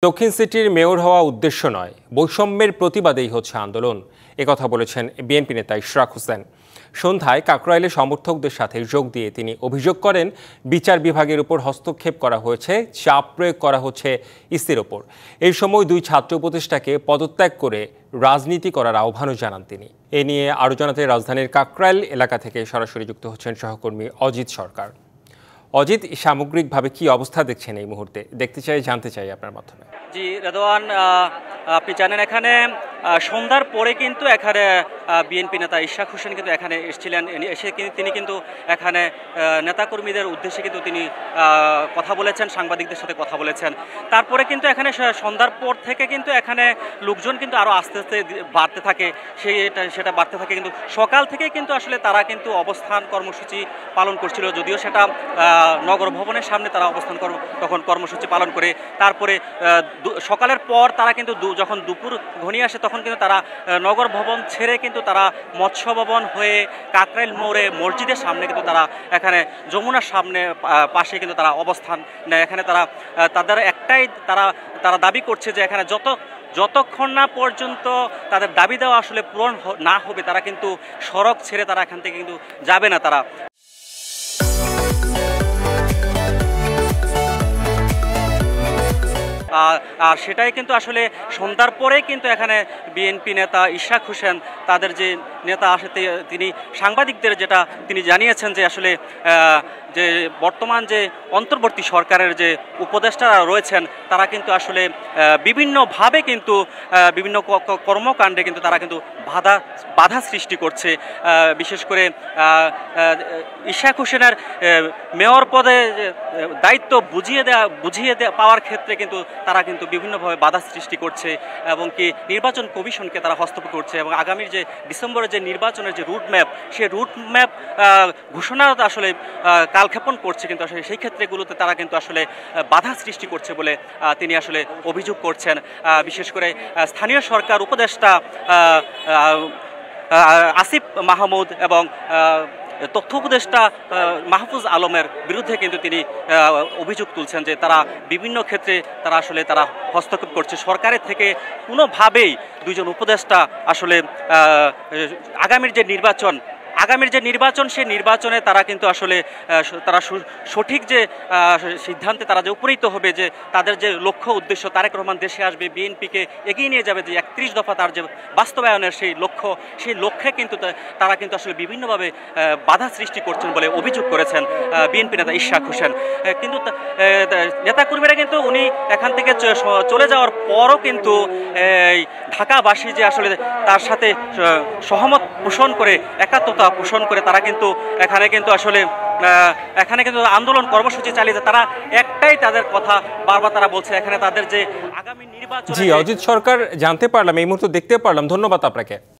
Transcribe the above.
দক্ষিণ সিটির মেয়র হওয়া উদ্দেশ্য নয়, বৈষম্যের প্রতিবাদেই হচ্ছে আন্দোলন, একথা বলেছেন বিএনপি নেতা ইশরাক হোসেন। সন্ধ্যায় কাকরাইলে সমর্থকদের সাথে যোগ দিয়ে তিনি অভিযোগ করেন, বিচার বিভাগের উপর হস্তক্ষেপ করা হয়েছে, চাপ প্রয়োগ করা হচ্ছে ইসির ওপর। এই সময় দুই ছাত্র উপদেষ্টাকে পদত্যাগ করে রাজনীতি করার আহ্বানও জানান তিনি। এ নিয়ে আরও জানাতে রাজধানীর কাকরাইল এলাকা থেকে সরাসরি যুক্ত হচ্ছেন সহকর্মী অজিত সরকার। অজিত, সামগ্রিকভাবে কি অবস্থা দেখছেন এই মুহূর্তে? জানতে চাই আপনার মাধ্যমে। জি রেদওয়ান, আপনি জানেন এখানে সন্ধ্যার পরে কিন্তু এখানে বিএনপি নেতা ইশরাক হোসেন কিন্তু এখানে এসেছিলেন। এসে তিনি কিন্তু এখানে নেতাকর্মীদের উদ্দেশ্যে কিন্তু তিনি কথা বলেছেন, সাংবাদিকদের সাথে কথা বলেছেন। তারপরে কিন্তু এখানে সন্ধ্যার পর থেকে কিন্তু এখানে লোকজন কিন্তু আরও আস্তে আস্তে বাড়তে থাকে, সেটা বাড়তে থাকে। কিন্তু সকাল থেকে কিন্তু আসলে তারা কিন্তু অবস্থান কর্মসূচি পালন করছিল, যদিও সেটা নগর ভবনের সামনে তারা তখন কর্মসূচি পালন করে। তারপরে সকালের পর তারা কিন্তু যখন দুপুর ঘনিয়ে আসে তখন কিন্তু তারা নগর ভবন ছেড়ে কিন্তু তারা মৎস্য ভবন হয়ে কাকরাইল মোড়ে মসজিদের সামনে কিন্তু তারা এখানে যমুনার সামনে পাশে কিন্তু তারা অবস্থান নেয়। এখানে তাদের একটাই তারা দাবি করছে যে এখানে যতক্ষণ না পর্যন্ত তাদের দাবি দেওয়া আসলে পূরণ না হবে তারা কিন্তু সড়ক ছেড়ে তারা এখান থেকে কিন্তু যাবে না তারা। আর সেটাই কিন্তু আসলে সন্ধ্যার পরেই কিন্তু এখানে বিএনপি নেতা ইশরাক হোসেন তাদের যে নেতা আসে তিনি সাংবাদিকদের যেটা তিনি জানিয়েছেন যে আসলে যে বর্তমান যে অন্তর্বর্তী সরকারের যে উপদেষ্টারা রয়েছেন তারা কিন্তু আসলে বিভিন্নভাবে কিন্তু বিভিন্ন কর্মকাণ্ডে কিন্তু তারা কিন্তু বাধা সৃষ্টি করছে। বিশেষ করে ইশরাক হোসেনের মেয়র পদে দায়িত্ব বুঝিয়ে পাওয়ার ক্ষেত্রে কিন্তু তারা কিন্তু বিভিন্নভাবে বাধা সৃষ্টি করছে এবং কি নির্বাচন কমিশনকে তারা হস্তক্ষেপ করছে এবং আগামীর যে ডিসেম্বরের যে নির্বাচনের যে রুটম্যাপ সেই রুটম্যাপ ঘোষণা আসলে কালক্ষেপণ করছে, কিন্তু আসলে সেই ক্ষেত্রেগুলোতে তারা কিন্তু আসলে বাধা সৃষ্টি করছে বলে তিনি আসলে অভিযোগ করছেন। বিশেষ করে স্থানীয় সরকার উপদেষ্টা আসিফ মাহমুদ এবং তথ্য উপদেষ্টা মাহফুজ আলমের বিরুদ্ধে কিন্তু তিনি অভিযোগ তুলছেন যে তারা বিভিন্ন ক্ষেত্রে তারা হস্তক্ষেপ করছে। সরকারের থেকে কোনোভাবেই দুইজন উপদেষ্টা আসলে আগামীর যে নির্বাচন সেই নির্বাচনে তারা কিন্তু আসলে তারা সঠিক যে সিদ্ধান্তে তারা যে উপনীত হবে, যে তাদের যে লক্ষ্য উদ্দেশ্য তারেক রহমান দেশে আসবে, বিএনপিকে এগিয়ে নিয়ে যাবে, যে 31 দফা তার যে বাস্তবায়নের সেই লক্ষ্যে কিন্তু তারা কিন্তু আসলে বিভিন্নভাবে বাধা সৃষ্টি করছেন বলে অভিযোগ করেছেন বিএনপি নেতা ইশরাক হোসেন। কিন্তু নেতাকর্মীরা কিন্তু উনি এখান থেকে চলে যাওয়ার পরও কিন্তু ঢাকাবাসী যে আসলে তার সাথে সহমত পোষণ করে, একাত্মতা পোষণ করে তারা কিন্তু এখানে কিন্তু আন্দোলন কর্মসূচি চালিয়ে তারা একটাই তাদের কথা বারবার তারা বলছে, এখানে তাদের যে আগামী নির্বাচন। জি অজিত সরকার, জানতে পারলাম, এই মুহূর্তে দেখতে পারলাম, ধন্যবাদ আপনাকে।